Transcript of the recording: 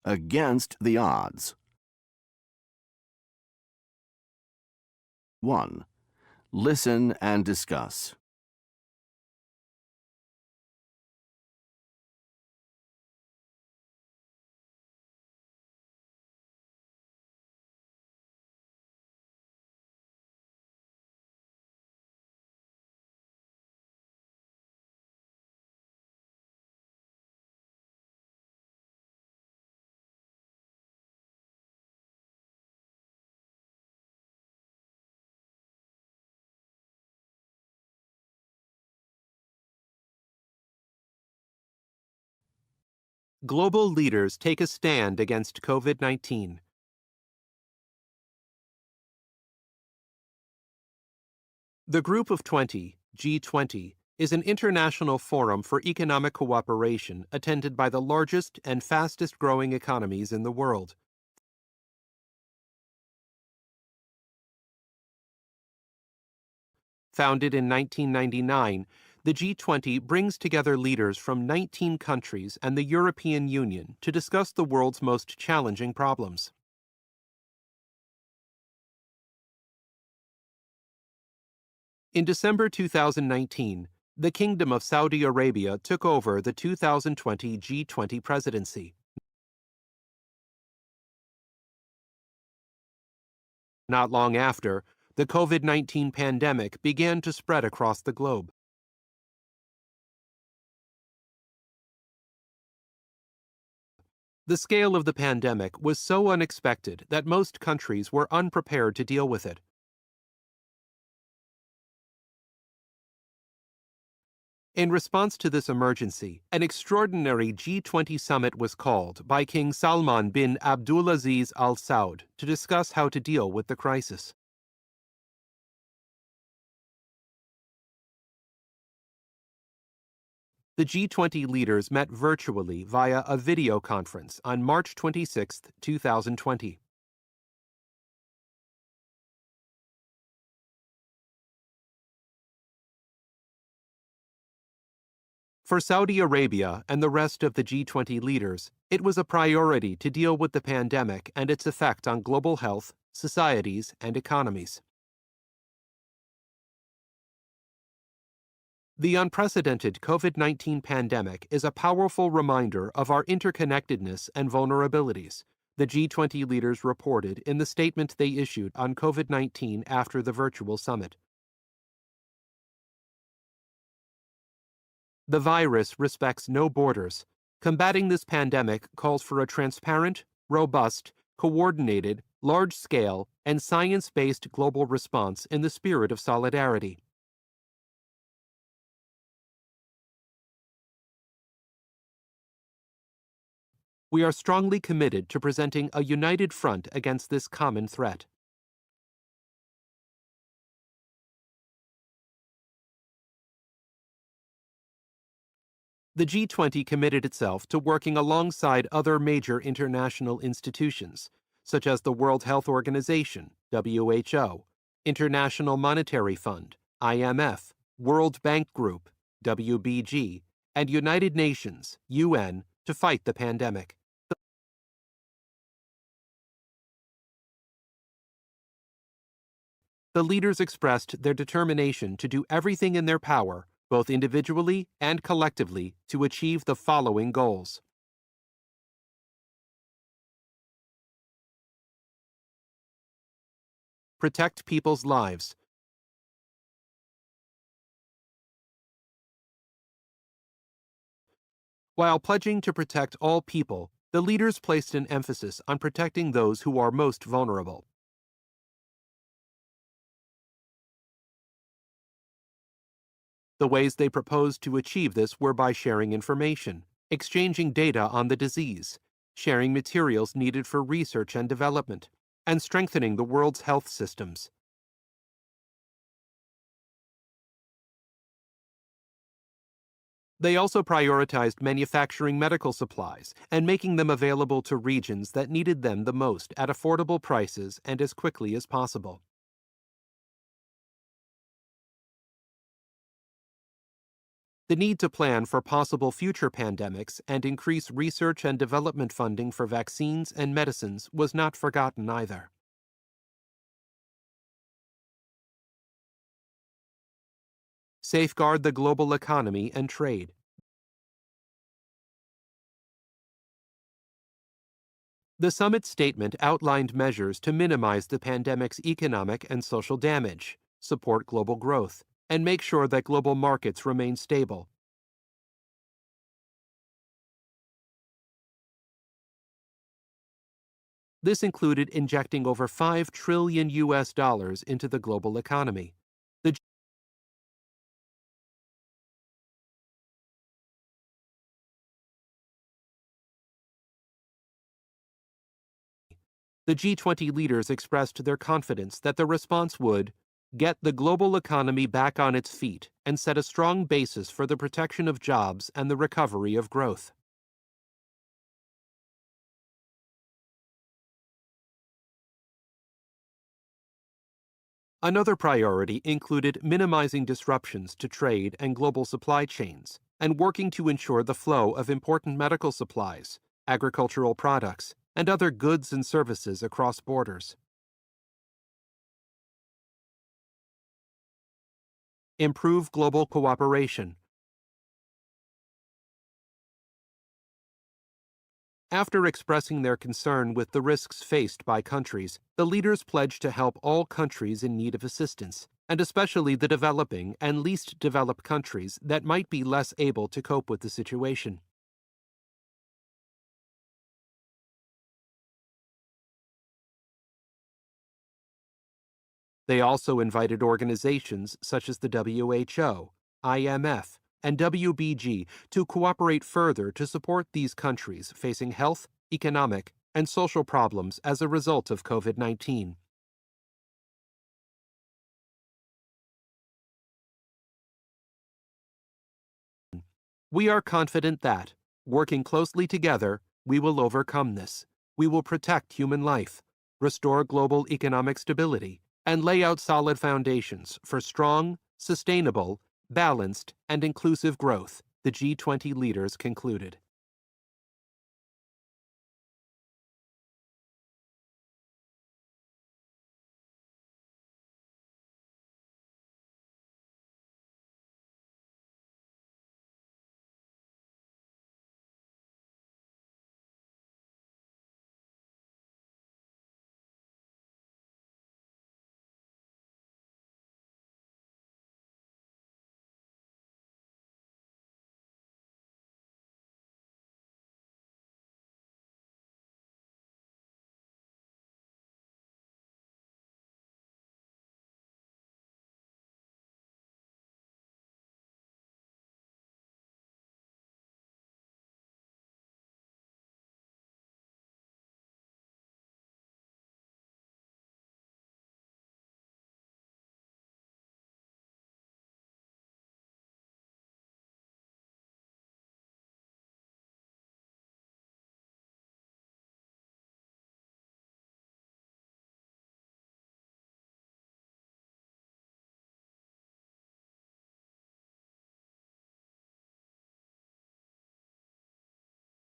Against the odds. 1. Listen and discuss. Global leaders take a stand against COVID-19. The Group of 20, G20, is an international forum for economic cooperation attended by the largest and fastest-growing economies in the world. Founded in 1999, the G20 brings together leaders from 19 countries and the European Union to discuss the world's most challenging problems. In December 2019, the Kingdom of Saudi Arabia took over the 2020 G20 presidency. Not long after, the COVID-19 pandemic began to spread across the globe. The scale of the pandemic was so unexpected that most countries were unprepared to deal with it. In response to this emergency, an extraordinary G20 summit was called by King Salman bin Abdulaziz Al Saud to discuss how to deal with the crisis. The G20 leaders met virtually via a video conference on March 26, 2020. For Saudi Arabia and the rest of the G20 leaders, it was a priority to deal with the pandemic and its effect on global health, societies, and economies. The unprecedented COVID-19 pandemic is a powerful reminder of our interconnectedness and vulnerabilities, the G20 leaders reported in the statement they issued on COVID-19 after the virtual summit. The virus respects no borders. Combating this pandemic calls for a transparent, robust, coordinated, large-scale, and science-based global response in the spirit of solidarity. We are strongly committed to presenting a united front against this common threat. The G20 committed itself to working alongside other major international institutions, such as the World Health Organization, WHO, International Monetary Fund, IMF, World Bank Group, WBG, and United Nations, UN, to fight the pandemic. The leaders expressed their determination to do everything in their power, both individually and collectively, to achieve the following goals. Protect people's lives. While pledging to protect all people, the leaders placed an emphasis on protecting those who are most vulnerable. The ways they proposed to achieve this were by sharing information, exchanging data on the disease, sharing materials needed for research and development, and strengthening the world's health systems. They also prioritized manufacturing medical supplies and making them available to regions that needed them the most at affordable prices and as quickly as possible. The need to plan for possible future pandemics and increase research and development funding for vaccines and medicines was not forgotten either. Safeguard the global economy and trade. The summit statement outlined measures to minimize the pandemic's economic and social damage, support global growth, and make sure that global markets remain stable. This included injecting over $5 trillion into the global economy. The G20 leaders expressed their confidence that the response would get the global economy back on its feet and set a strong basis for the protection of jobs and the recovery of growth. Another priority included minimizing disruptions to trade and global supply chains and working to ensure the flow of important medical supplies, agricultural products, and other goods and services across borders. Improve global cooperation. After expressing their concern with the risks faced by countries, the leaders pledged to help all countries in need of assistance, and especially the developing and least developed countries that might be less able to cope with the situation. They also invited organizations such as the WHO, IMF, and WBG to cooperate further to support these countries facing health, economic, and social problems as a result of COVID-19. We are confident that, working closely together, we will overcome this. We will protect human life, restore global economic stability, and lay out solid foundations for strong, sustainable, balanced, and inclusive growth, the G20 leaders concluded.